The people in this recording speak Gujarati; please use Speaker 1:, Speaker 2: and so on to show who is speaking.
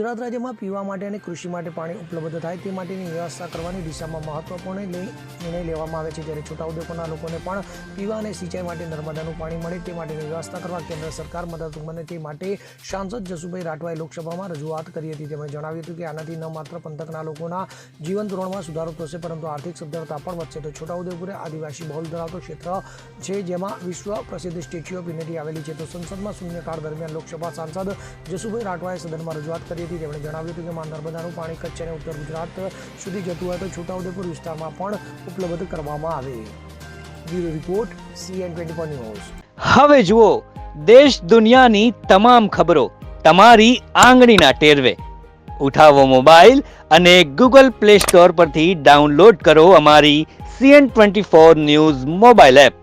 Speaker 1: ગુજરાત રાજ્યમાં પીવા માટે અને કૃષિ માટે પાણી ઉપલબ્ધ થાય તે માટેની વ્યવસ્થા કરવાની દિશામાં મહત્વપૂર્ણ નિર્ણય લેવામાં આવે છે, જ્યારે છોટાઉદેપુરના લોકોને પણ પીવા અને સિંચાઈ માટે નર્મદાનું પાણી મળે તે માટેની વ્યવસ્થા કરવા કેન્દ્ર સરકાર મદદરૂપ બને તે માટે સાંસદ જસુભાઈ રાઠવાએ લોકસભામાં રજૂઆત કરી હતી. તેમણે જણાવ્યું હતું કે આનાથી ન માત્ર પંથકના લોકોના જીવન ધોરણમાં સુધારો થશે, પરંતુ આર્થિક સદ્ધરતા પણ વધશે. તો છોટાઉદેપુર આદિવાસી બહુલ ધરાવતો ક્ષેત્ર છે, જેમાં વિશ્વ પ્રસિદ્ધ સ્ટેચ્યુ ઓફ યુનિટી આવેલી છે. તો સંસદમાં શૂન્યકાળ દરમિયાન લોકસભા સાંસદ જસુભાઈ રાઠવાએ સદનમાં રજૂઆત કરી હતી. તેમણે જણાવ્યું હતું કે નર્મદાનું પાણી કચ્છ અને ઉત્તર ગુજરાત સુધી જતું હોય તો છોટાઉદેપુર વિસ્તારમાં પણ ઉપલબ્ધ કરવામાં આવે. Bureau report CN24 news.
Speaker 2: હવે જુઓ દેશ દુનિયાની તમામ ખબરો તમારી આંગળીના ટેરવે. ઉઠાવો મોબાઈલ અને Google Play Store પરથી ડાઉનલોડ કરો અમારી CN24 ન્યૂઝ મોબાઈલ એપ.